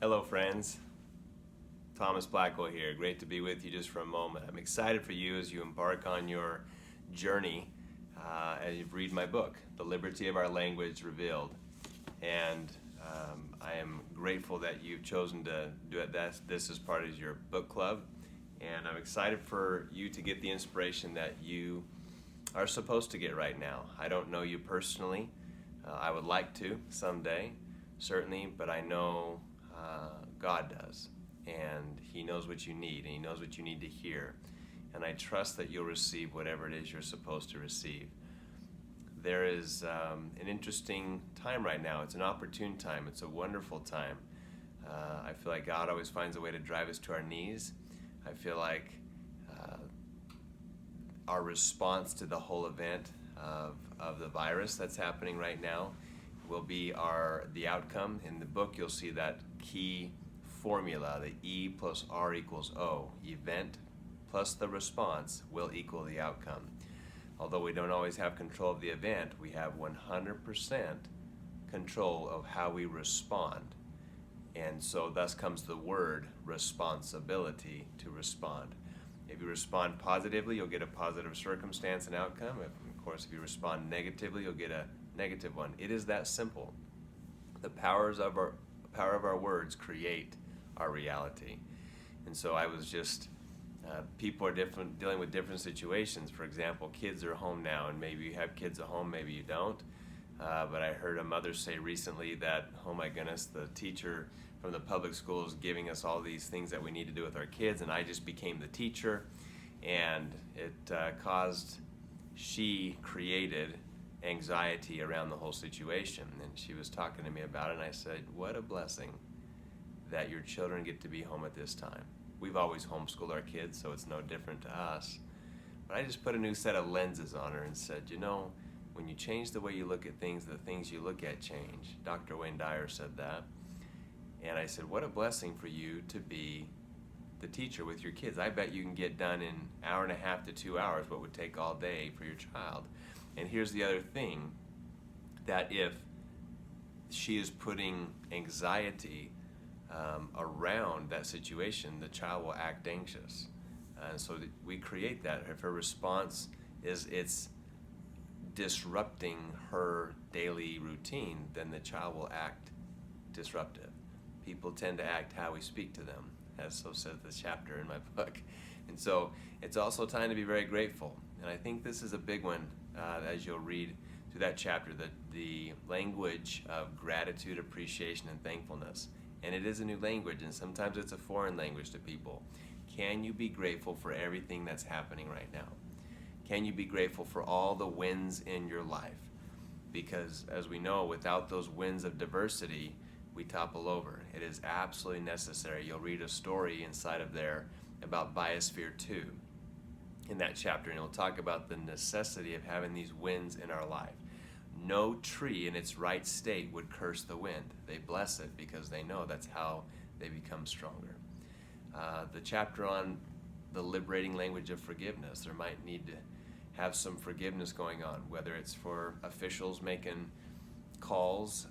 Hello, friends. Thomas Blackwell here. Great to be with you just for a moment. I'm excited for you as you embark on your journey and you read my book, The Liberty of Our Language Revealed. And I am grateful that you've chosen to do it. This is part of your book club. And I'm excited for you to get the inspiration that you are supposed to get right now. I don't know you personally. I would like to someday, certainly, but I know God does, and He knows what you need, and He knows what you need to hear, and I trust that you'll receive whatever it is you're supposed to receive. There is an interesting time right now. It's an opportune time. It's a wonderful time. I feel like God always finds a way to drive us to our knees. I feel like our response to the whole event of the virus that's happening right now will be the outcome. In the book, you'll see that key formula, the E plus R equals O. Event plus the response will equal the outcome. Although we don't always have control of the event, we have 100% control of how we respond. And so thus comes the word responsibility to respond. If you respond positively, you'll get a positive circumstance and outcome. Of course, if you respond negatively, you'll get a negative one. It is that simple. The power of our words create our reality. And so I was just, people are dealing with different situations. For example, kids are home now, and maybe you have kids at home, maybe you don't. But I heard a mother say recently that, oh my goodness, the teacher from the public school is giving us all these things that we need to do with our kids, and I just became the teacher, and it she created anxiety around the whole situation. And she was talking to me about it, and I said, what a blessing that your children get to be home at this time. We've always homeschooled our kids, so it's no different to us. But I just put a new set of lenses on her and said, when you change the way you look at things, the things you look at change. Dr. Wayne Dyer said that. And I said, what a blessing for you to be the teacher with your kids. I bet you can get done in an hour and a half to 2 hours what would take all day for your child. And here's the other thing, that if she is putting anxiety around that situation, the child will act anxious. And so we create that. If her response is it's disrupting her daily routine, then the child will act disruptive. People tend to act how we speak to them, as so says the chapter in my book. And so it's also time to be very grateful. And I think this is a big one as you'll read through that chapter, the language of gratitude, appreciation, and thankfulness. And it is a new language, and sometimes it's a foreign language to people. Can you be grateful for everything that's happening right now? Can you be grateful for all the wins in your life? Because as we know, without those wins of diversity, we topple over. It is absolutely necessary. You'll read a story inside of there about Biosphere 2 in that chapter, and it'll talk about the necessity of having these wins in our life. No tree in its right state would curse the wind. They bless it because they know that's how they become stronger. The chapter on the liberating language of forgiveness, there might need to have some forgiveness going on, whether it's for officials making calls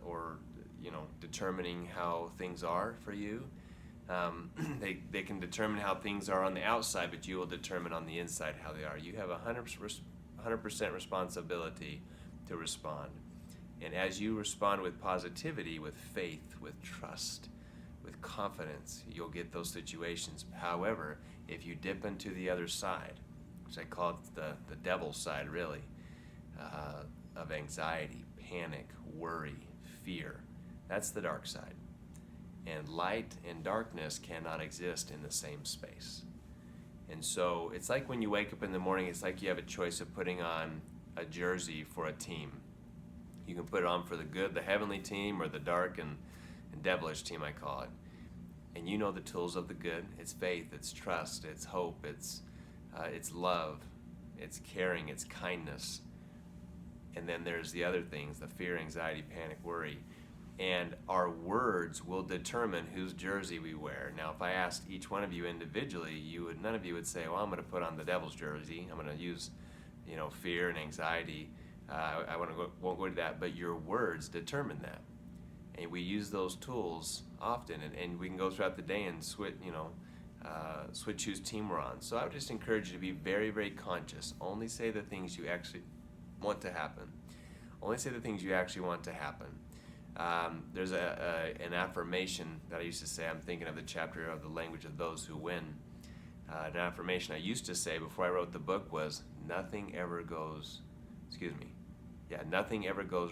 or determining how things are for you. They can determine how things are on the outside, but you will determine on the inside how they are. You have 100% responsibility to respond. And as you respond with positivity, with faith, with trust, with confidence, you'll get those situations. However, if you dip into the other side, which I call it the devil's side really, of anxiety, panic, worry, fear, that's the dark side. And light and darkness cannot exist in the same space. And so it's like when you wake up in the morning, it's like you have a choice of putting on a jersey for a team. You can put it on for the good, the heavenly team, or the dark and devilish team, I call it. And you know the tools of the good. It's faith, it's trust, it's hope, it's love, it's caring, it's kindness. And then there's the other things, the fear, anxiety, panic, worry. And our words will determine whose jersey we wear. Now, if I asked each one of you individually, none of you would say, well, I'm going to put on the devil's jersey. I'm going to use, fear and anxiety. I won't go to that, but your words determine that. And we use those tools often, and we can go throughout the day and switch, switch whose team we're on. So I would just encourage you to be very, very conscious. Only say the things you actually want to happen. Only say the things you actually want to happen. There's an affirmation that I used to say. I'm thinking of the chapter of the language of those who win. An affirmation I used to say before I wrote the book was, nothing ever goes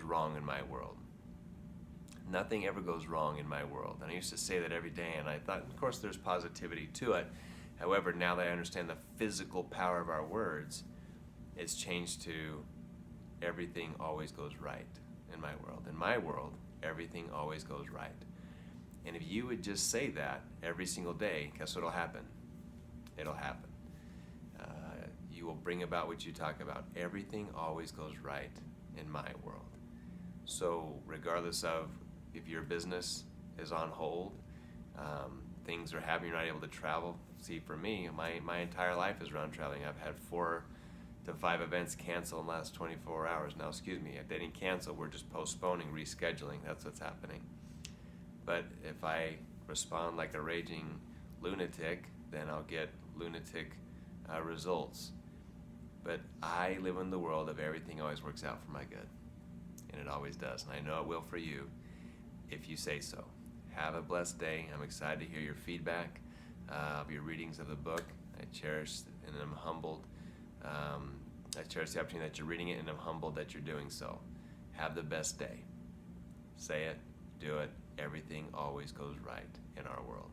wrong in my world. Nothing ever goes wrong in my world. And I used to say that every day, and I thought, of course, there's positivity to it. However, now that I understand the physical power of our words, it's changed to, everything always goes right in my world. In my world, everything always goes right. And if you would just say that every single day, guess what'll happen? It'll happen. You will bring about what you talk about. Everything always goes right in my world. So regardless of if your business is on hold, things are happening, you're not able to travel. See, for me, my entire life is around traveling. I've had 4 to 5 events cancel in the last 24 hours. Now, they didn't cancel, we're just postponing, rescheduling. That's what's happening. But if I respond like a raging lunatic, then I'll get lunatic results. But I live in the world of everything always works out for my good. And it always does. And I know it will for you if you say so. Have a blessed day. I'm excited to hear your feedback of your readings of the book. I cherish and I'm humbled. I cherish the opportunity that you're reading it, and I'm humbled that you're doing so. Have the best day. Say it, do it. Everything always goes right in our world.